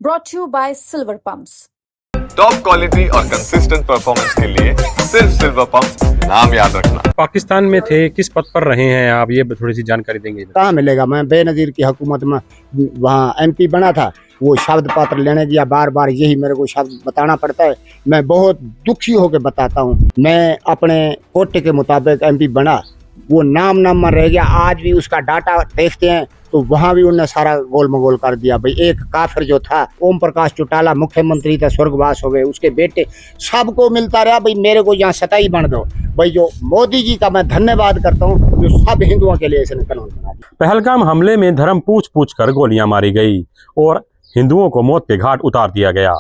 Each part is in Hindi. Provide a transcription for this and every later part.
brought to you by Silver Pumps. Top quality और कंसिस्टेंट परफॉर्मेंस के लिए सिर्फ सिल्वर पंप्स, नाम याद रखना। पाकिस्तान में थे, किस पद पर रहे हैं आप, ये थोड़ी सी जानकारी देंगे? कहाँ मिलेगा, मैं बेनजीर की हुकूमत में वहाँ MP बना था, वो शब्द पत्र लेने गया, बार बार यही मेरे को शब्द बताना पड़ता है। मैं बहुत दुखी होकर बताता हूँ, मैं अपने कोटे के मुताबिक MP बना, वो नाम में रह गया। आज भी उसका डाटा देखते हैं तो वहाँ भी उन्होंने सारा गोल मगोल कर दिया। भाई एक काफिर जो था ओम प्रकाश चौटाला, मुख्यमंत्री था, स्वर्गवास हो गए, उसके बेटे, सबको मिलता रहा भाई मेरे को यहाँ सताई बन दो। भाई जो मोदी जी का मैं धन्यवाद करता हूँ जो सब हिंदुओं के लिए इसने कानून बना दिया। पहलगाम हमले में धर्म पूछ कर गोलियां मारी गई और हिंदुओं को मौत के घाट उतार दिया गया।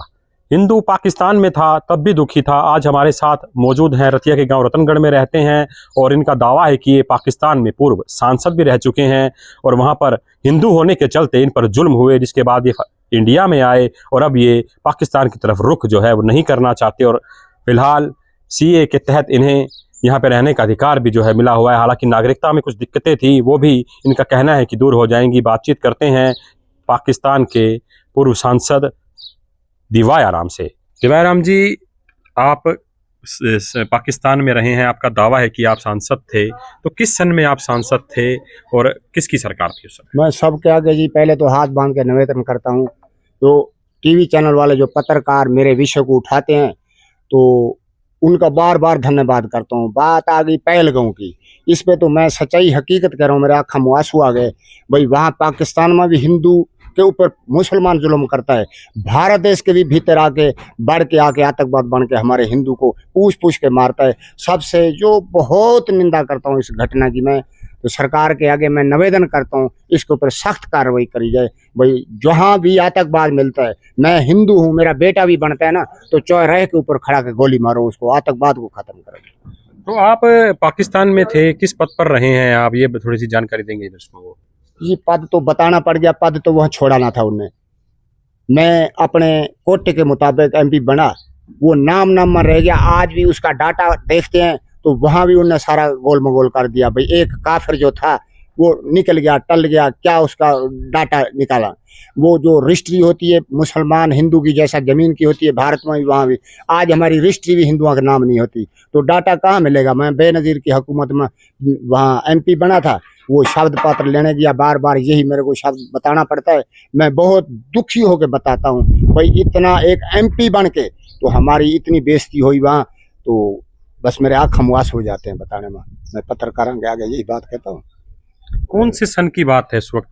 हिंदू पाकिस्तान में था तब भी दुखी था। आज हमारे साथ मौजूद हैं, रतिया के गांव रतनगढ़ में रहते हैं और इनका दावा है कि ये पाकिस्तान में पूर्व सांसद भी रह चुके हैं और वहां पर हिंदू होने के चलते इन पर जुल्म हुए, जिसके बाद ये इंडिया में आए और अब ये पाकिस्तान की तरफ रुख जो है वो नहीं करना चाहते और फिलहाल CA के तहत इन्हें यहाँ पे रहने का अधिकार भी जो है मिला हुआ है। हालांकि नागरिकता में कुछ दिक्कतें थी, वो भी इनका कहना है कि दूर हो जाएंगी। बातचीत करते हैं पाकिस्तान के पूर्व सांसद दिवायाराम से। दिवायाराम जी, आप पाकिस्तान में रहे हैं, आपका दावा है कि आप सांसद थे, तो किस सन में आप सांसद थे और किसकी सरकार थी उस समय? मैं सबके आगे जी पहले तो हाथ बांध के निवेदन करता हूँ, तो TV चैनल वाले जो पत्रकार मेरे विषय को उठाते हैं तो उनका बार बार धन्यवाद करता हूँ। बात आ गई पहलगाम की, इस पे तो मैं सच्चाई हकीकत कह रहा हूँ, मेरे आँखों में आंसू आ गए। भाई वहाँ पाकिस्तान में भी हिंदू के ऊपर मुसलमान जुल्म करता है, भारत देश के भी भीतर आके बढ़ के आके आतंकवाद बन के हमारे हिंदू को पूछ के मारता है। सबसे जो बहुत निंदा करता हूँ इस घटना की, मैं तो सरकार के आगे मैं निवेदन करता हूँ इसके ऊपर सख्त कार्रवाई करी जाए। भाई जहाँ भी आतंकवाद मिलता है, मैं हिंदू हूँ, मेरा बेटा भी बनता है ना, तो चौराहे के ऊपर खड़ा के गोली मारो, उसको आतंकवाद को खत्म करो। तो आप पाकिस्तान में थे, किस पद पर रहे हैं आप, ये थोड़ी सी जानकारी देंगे दर्शकों को? ये पद तो बताना पड़ गया, पद तो वहाँ छोड़ाना था उन्हें। मैं अपने कोटे के मुताबिक MP बना, वो नाम में रह गया। आज भी उसका डाटा देखते हैं तो वहाँ भी उन्होंने सारा गोल मगोल कर दिया। भाई एक काफिर जो था वो निकल गया, टल गया, क्या उसका डाटा निकाला। वो जो रजिस्ट्री होती है मुसलमान हिंदू की जैसा जमीन की होती है भारत में भी, वहाँ भी आज हमारी रजिस्ट्री भी हिंदुओं के नाम नहीं होती, तो डाटा कहाँ मिलेगा। मैं बेनजीर की हुकूमत में वहाँ MP बना था, वो शब्द पत्र लेने गया, बार बार यही मेरे को शब्द बताना पड़ता है। मैं बहुत दुखी होकर बताता हूँ, भाई इतना एक MP बन के तो हमारी इतनी बेइज्जती हुई वहाँ, तो बस मेरे आँख खमवास हो जाते हैं बताने में। मैं पत्रकारों के आगे यही बात कहता हूँ। कौन से सन की बात है इस वक्त,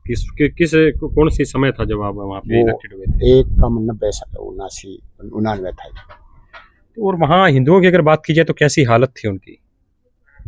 कौन सी समय था जब आप वहाँ पे इलेक्टेड हुए थे? 1989 था। और वहाँ हिंदुओं की अगर बात की जाए तो कैसी हालत थी उनकी?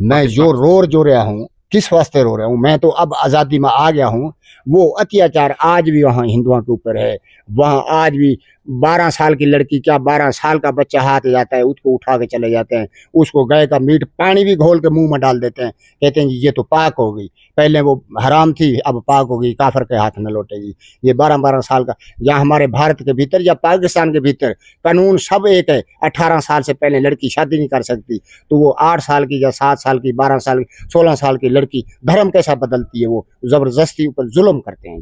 मैं जो रो रहा हूँ, किस वास्ते रो रहा हूँ, मैं तो अब आज़ादी में आ गया हूँ। वो अत्याचार आज भी वहाँ हिंदुओं के ऊपर है। वहाँ आज भी 12 साल की लड़की, क्या 12 साल का बच्चा हाथ जाता है, उसको उठा के चले जाते हैं, उसको गाय का मीट पानी भी घोल के मुंह में डाल देते हैं, कहते हैं ये तो पाक हो गई, पहले वो हराम थी अब पाक हो गई, काफिर के हाथ न लौटेगी। ये 12 साल का, या हमारे भारत के भीतर या पाकिस्तान के भीतर कानून सब एक है। 18 साल से पहले लड़की शादी नहीं कर सकती, तो वो 8 साल की या 7 साल की, 12 साल की, 16 साल की लड़की धर्म कैसा बदलती है, वो जबरदस्ती ऊपर जुल्म करते हैं।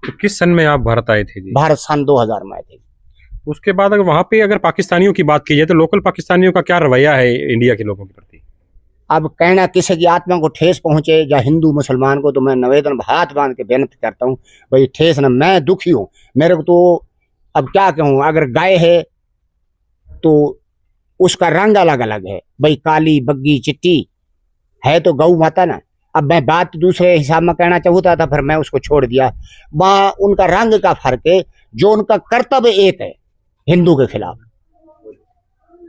तो किस सन में आप भारत आए थे जी? भारत सन 2000 में आए थे। उसके बाद अगर वहाँ पे अगर पाकिस्तानियों की बात की जाए तो लोकल पाकिस्तानियों का क्या रवैया है इंडिया के लोगों के प्रति? अब कहना किसी की आत्मा को ठेस पहुंचे या हिंदू मुसलमान को, तो मैं निवेदन हाथ बांध के बेनती करता हूँ, भाई ठेस ना, मैं दुखी हूँ। मेरे को तो अब क्या कहूँ, अगर गाय है तो उसका रंग अलग अलग है, भाई काली बग्गी चिट्टी है तो गौ माता ना। अब मैं बात दूसरे हिसाब में कहना चाहता था, फिर मैं उसको छोड़ दिया। वहाँ उनका रंग का फर्क है, जो उनका कर्तव्य एक है, हिंदू के खिलाफ,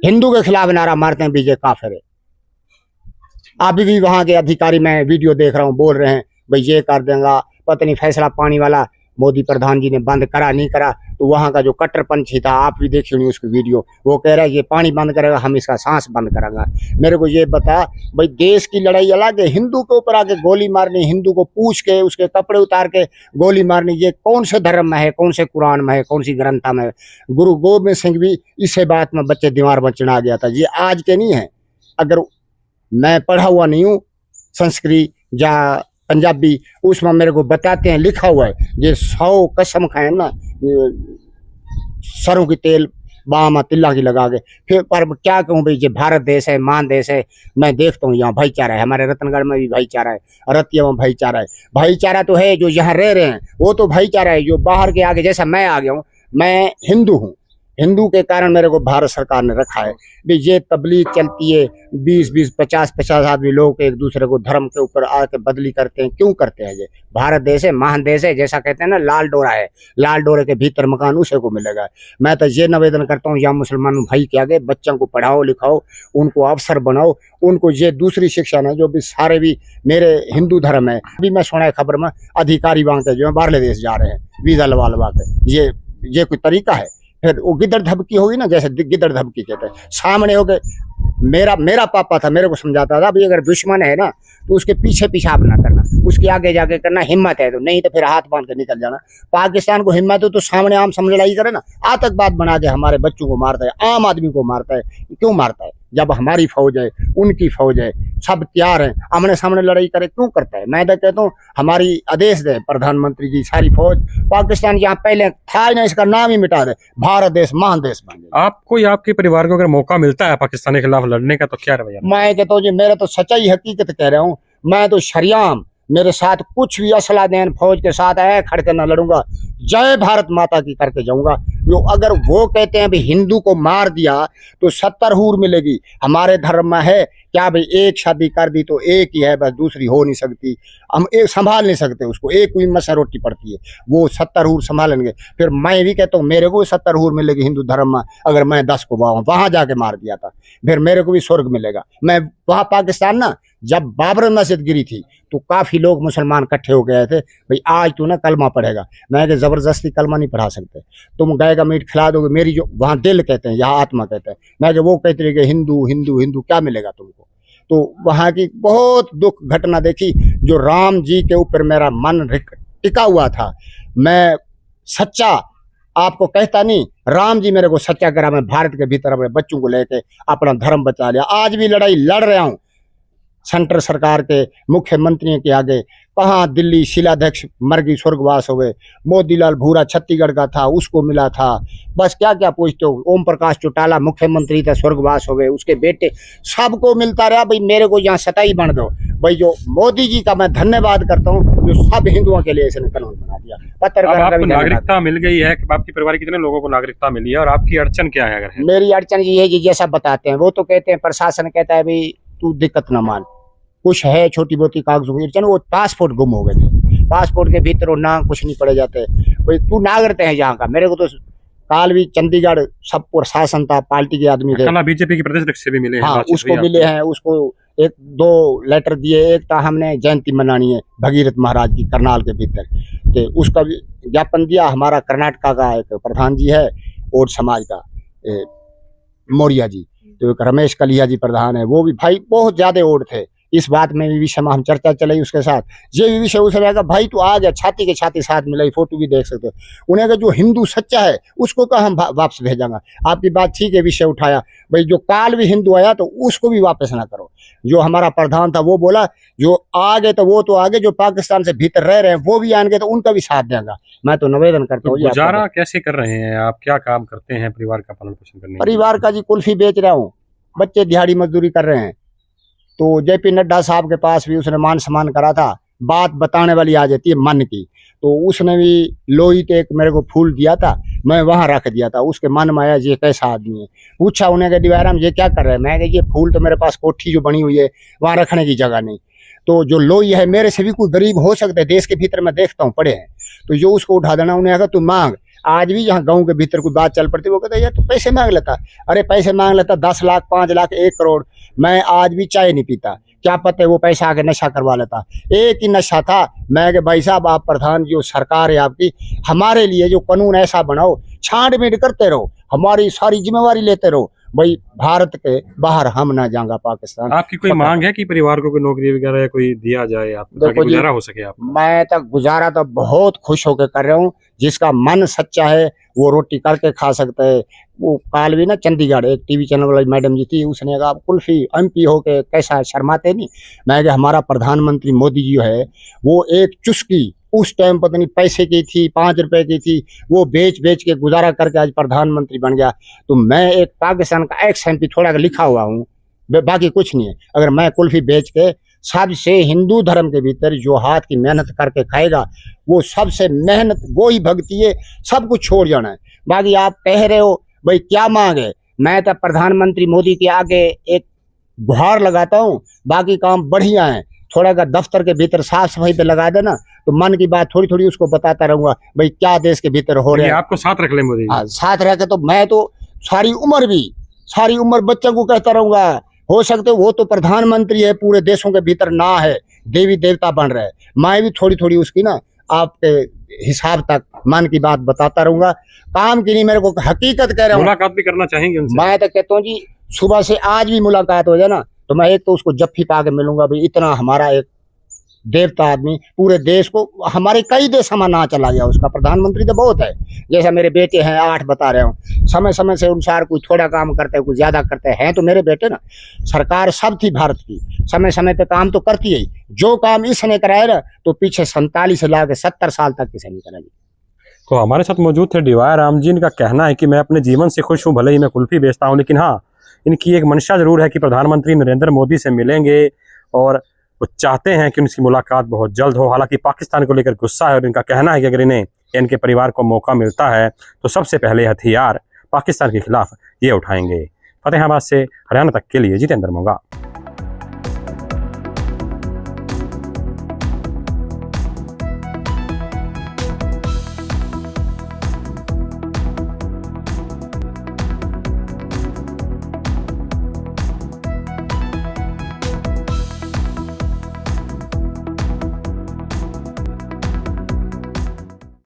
हिंदू के खिलाफ नारा मारते हैं बीजे काफिर है। अभी भी वहाँ के अधिकारी, मैं वीडियो देख रहा हूँ, बोल रहे हैं भाई ये कर देंगे, पता नहीं फैसला पानी वाला मोदी प्रधान जी ने बंद करा नहीं करा। तो वहाँ का जो कट्टरपंथी था, आप भी देखिए नहीं उसकी वीडियो, वो कह रहा है ये पानी बंद करेगा, हम इसका सांस बंद करेंगे। मेरे को ये बता, भाई देश की लड़ाई अलग है, हिंदू के ऊपर आके गोली मारनी, हिंदू को पूछ के उसके कपड़े उतार के गोली मारनी, ये कौन से धर्म में है, कौन से कुरान में है, कौन सी ग्रंथा में है? गुरु गोबिंद सिंह भी इसे बात में बच्चे दीवार में चढ़ा गया था। ये आज के नहीं है। अगर मैं पढ़ा हुआ नहीं हूँ संस्कृत या पंजाबी, उसमें मेरे को बताते हैं, लिखा हुआ है, ये 100 कसम खाए ना, सरों की तेल बामा तिल्ला की लगा के फिर। पर क्या कहूँ भाई, ये भारत देश है, मान देश है। मैं देखता हूँ यहाँ भाईचारा है, हमारे रतनगढ़ में भी भाईचारा है, रतिया में भाईचारा है। भाईचारा तो है, जो यहाँ रह रहे हैं वो तो भाईचारा है। जो बाहर के आगे, जैसा मैं आ गया हूँ, मैं हिंदू हूँ, हिंदू के कारण मेरे को भारत सरकार ने रखा है। भी ये तबलीग चलती है, 20-20, 50-50 आदमी लोग एक दूसरे को धर्म के ऊपर आके बदली करते हैं। क्यों करते हैं? ये भारत देश है, महान देश है। जैसा कहते हैं ना, लाल डोरा है, लाल डोरे के भीतर मकान उसे को मिलेगा। मैं तो ये निवेदन करता हूँ, यहाँ मुसलमान भाई के आगे बच्चों को पढ़ाओ लिखाओ, उनको अवसर बनाओ, उनको ये दूसरी शिक्षा ना, जो भी सारे भी मेरे हिंदू धर्म है। अभी मैं सुना है खबर में, अधिकारी वहाँ के जो है बाहरले देश जा रहे हैं वीजा लगा लगा के। ये कोई तरीका है? फिर वो गिद्दड़ धबकी होगी ना, जैसे गिद्दड़ धबकी कहते हैं, सामने हो गए। मेरा पापा था, मेरे को समझाता था, भाई अगर दुश्मन है ना तो उसके पीछे पेशाब ना करना, उसके आगे जाके करना। हिम्मत है तो, नहीं तो फिर हाथ बांध के निकल जाना। पाकिस्तान को हिम्मत हो तो सामने आम सामने लड़ाई करे ना। आतंकवाद बना के हमारे बच्चों को मारता है, आम आदमी को मारता है। क्यों मारता है? जब हमारी फौज है, उनकी फौज है, सब तैयार है, आमने सामने लड़ाई करे, क्यों करता है? मैं तो कहता हूँ हमारी आदेश दे प्रधानमंत्री जी, सारी फौज पाकिस्तान यहाँ पहले था ना, इसका नाम ही मिटा दे, भारत देश महान देश बन जाए। आपको या आपके परिवार को अगर मौका मिलता है पाकिस्तान के खिलाफ लड़ने का तो क्या रवैया? मैं कहता हूँ जी, मेरा तो सच्चाई हकीकत कह रहा हूँ। मैं तो शरियाम, मेरे साथ कुछ भी असला देन फौज के साथ है, खड़के ना लड़ूंगा, जय भारत माता की करके जाऊंगा। जो अगर वो कहते हैं भी हिंदू को मार दिया तो 70 हूर मिलेगी, हमारे धर्म में है क्या भाई? एक शादी कर दी तो एक ही है बस, दूसरी हो नहीं सकती। हम एक संभाल नहीं सकते उसको, एक हुई में से रोटी पड़ती है, वो 70 हूर संभालेंगे। फिर मैं भी कहता हूँ मेरे को 70 हूर मिलेगी हिंदू धर्म में, अगर मैं 10 को वहां जाके मार दिया था, फिर मेरे को भी स्वर्ग मिलेगा। मैं वहां पाकिस्तान ना, जब बाबर मस्जिद गिरी थी तो काफी लोग मुसलमान इकट्ठे हो गए थे, भाई आज तू ना कलमा पढ़ेगा। मैं कि जबरदस्ती कलमा नहीं पढ़ा सकते, तुम गाय का मीट खिला दोगे। मेरी जो वहाँ दिल कहते हैं, यहाँ आत्मा कहते हैं, मैं कि वो कहते रहे कि हिंदू हिंदू हिंदू, क्या मिलेगा तुमको? तो वहाँ की बहुत दुख घटना देखी, जो राम जी के ऊपर मेरा मन टिका हुआ था। मैं सच्चा आपको कहता नहीं, राम जी मेरे को सच्चा करा। मैं भारत के भीतर अपने बच्चों को लेके अपना धर्म बचा लिया। आज भी लड़ाई लड़ रहा हूँ सेंटर सरकार के मुख्यमंत्री के आगे। कहाँ दिल्ली शिलाध्यक्ष मर गई, स्वर्गवास हो गए। मोतीलाल भूरा छत्तीसगढ़ का था, उसको मिला था। बस क्या क्या पूछते हो? ओम प्रकाश चौटाला मुख्यमंत्री था, स्वर्गवास हो गए, उसके बेटे, सबको मिलता रहा। भाई मेरे को यहाँ सताई बन दो। भाई जो मोदी जी का मैं धन्यवाद करता हूँ, जो सब हिंदुओं के लिए इसने कानून बना दिया। पत्रकार आपको नागरिकता मिल गई है, आपके परिवार के कितने लोगों को नागरिकता मिली है और आपकी अड़चन क्या है? अगर है मेरी अड़चन ये है, जैसा बताते हैं वो तो कहते हैं, प्रशासन कहता है भाई तू दिक्कत न मान, कुछ है छोटी मोटी कागजों की अड़चन। वो पासपोर्ट गुम हो गए थे, पासपोर्ट के भीतर ना कुछ नहीं पड़े जाते। भाई तू नागरिक है यहाँ का। मेरे को तो काल भी चंडीगढ़ सब प्रशासन था, पार्टी के आदमी थे, बीजेपी के प्रदेश अध्यक्ष से भी मिले हैं। हाँ उसको मिले हैं, उसको 1-2 लेटर दिए। एक तो हमने जयंती मनानी है भगीरथ महाराज की करनाल के भीतर, तो उसका भी ज्ञापन दिया। हमारा कर्नाटका का एक प्रधान जी है ओड समाज का, मौर्या जी, तो एक रमेश कलिया जी प्रधान है, वो भी भाई बहुत ज्यादा ओड थे। इस बात में भी विषय में हम चर्चा चलाई उसके साथ। ये भी विषय उसे रहेगा, भाई तू आ गया, छाती के छाती साथ मिलाई, फोटो भी देख सकते हो। उन्हें अगर जो हिंदू सच्चा है उसको कहा हम वापस भेजांगा। आपकी बात ठीक है, विषय उठाया। भाई जो काल भी हिंदू आया तो उसको भी वापस ना करो। जो हमारा प्रधान था वो बोला जो आगे तो वो तो आगे, जो पाकिस्तान से भीतर रह रहे हैं वो भी आएंगे तो उनका भी साथ देंगे। मैं तो निवेदन करता हूँ। गुजारा कैसे कर रहे हैं आप? क्या काम करते हैं परिवार का पालन पोषण करने? परिवार का जी कुल्फी बेच रहा हूँ, बच्चे दिहाड़ी मजदूरी कर रहे हैं। तो जेपी नड्डा साहब के पास भी उसने मान सम्मान करा था। बात बताने वाली आ जाती है मन की, तो उसने भी लोही के एक मेरे को फूल दिया था, मैं वहां रख दिया था। उसके मन में आया ये कैसा आदमी है, पूछा उन्हें कि दीवाराम ये क्या कर रहे हैं? मैं ये फूल तो मेरे पास कोठी जो बनी हुई है वहां रखने की जगह नहीं। तो जो लोही है मेरे से भी कोई गरीब हो सकते हैं, देश के भीतर मैं देखता हूँ पड़े हैं, तो जो उसको उठा देना। उन्हें अगर तू मांग, आज भी यहाँ गांव के भीतर कोई बात चल पड़ती, वो कहता है यार तू पैसे मांग लेता। अरे पैसे मांग लेता 10 लाख 5 लाख 1 करोड़, मैं आज भी चाय नहीं पीता। क्या पता है वो पैसा आके नशा करवा लेता। एक ही नशा था। मैं कि भाई साहब आप प्रधान जी, सरकार है आपकी, हमारे लिए जो कानून ऐसा बनाओ, छांट-बीट करते रहो, हमारी सारी जिम्मेवारी लेते रहो। भाई भारत के बाहर हम ना जाएंगे पाकिस्तान। आपकी कोई मांग है कि परिवार को कोई नौकरी वगैरह कोई दिया जाए आपको, ताकि गुजारा हो सके? आप मैं तो गुजारा तो बहुत खुश होकर कर रहा हूँ। जिसका मन सच्चा है वो रोटी करके खा सकता है। वो काल भी ना चंडीगढ़ एक टीवी चैनल वाली मैडम जी थी, उसने कहा आप कुल्फी MP होके कैसा शर्माते नहीं। मैं कि हमारा प्रधानमंत्री मोदी जी है वो एक चुस्की उस टाइम पता नहीं पैसे की थी, 5 रुपए की थी, वो बेच बेच के गुजारा करके आज प्रधानमंत्री बन गया। तो मैं एक पाकिस्तान का एक्स एमपी थोड़ा लिखा हुआ हूँ, बाकी कुछ नहीं है। अगर मैं कुल्फी बेच के सबसे हिंदू धर्म के भीतर जो हाथ की मेहनत करके खाएगा, वो सबसे मेहनत वो ही भगती है, सब कुछ छोड़ जाना है। बाकी आप कह रहे हो भाई क्या मांग है, मैं तो प्रधानमंत्री मोदी के आगे एक गुहार लगाता हूँ, बाकी काम बढ़िया है। थोड़ा का दफ्तर के भीतर साफ सफाई पे लगा देना, तो मन की बात थोड़ी थोड़ी उसको बताता रहूंगा भाई क्या देश के भीतर हो रहा है। आपको साथ रख ले मोदी। हाँ, साथ रह के तो मैं तो सारी उम्र बच्चों को कहता रहूंगा, हो सकते वो तो प्रधानमंत्री है, पूरे देशों के भीतर ना है, देवी देवता बन रहे, मैं भी थोड़ी थोड़ी उसकी ना आपके हिसाब तक मन की बात बताता रहूंगा। काम की नहीं, मेरे को हकीकत कह रहा हूँ। मुलाकात भी करना चाहेंगे उनसे? मैं तो कहता हूँ जी, सुबह से आज भी मुलाकात हो जाए ना, तो मैं एक तो उसको जफ्फी पा के मिलूंगा भाई, इतना हमारा एक देवता आदमी, पूरे देश को, हमारे कई देश हमारा ना चला गया उसका, प्रधानमंत्री तो बहुत है। जैसा मेरे बेटे हैं 8 बता रहे हूँ, समय समय से अनुसार कोई थोड़ा काम करते हैं, कोई ज्यादा करते हैं, तो मेरे बेटे ना, सरकार सब थी भारत की, समय समय पे काम तो करती है। जो काम इसने कराया ना, तो पीछे 47 से लाके 70 साल तक किसी नहीं कराई। तो हमारे साथ मौजूद थे डीवाई राम जी। इनका कहना है कि मैं अपने जीवन से खुश हूँ, भले ही मैं कुल्फी बेचता हूँ, लेकिन हाँ, इनकी एक मंशा जरूर है कि प्रधानमंत्री नरेंद्र मोदी से मिलेंगे और वो चाहते हैं कि उनकी मुलाकात बहुत जल्द हो। हालांकि पाकिस्तान को लेकर गुस्सा है और इनका कहना है कि अगर इन्हें इनके परिवार को मौका मिलता है तो सबसे पहले हथियार पाकिस्तान के खिलाफ ये उठाएंगे। फतेहाबाद से हरियाणा तक के लिए जितेंद्र मोंगा।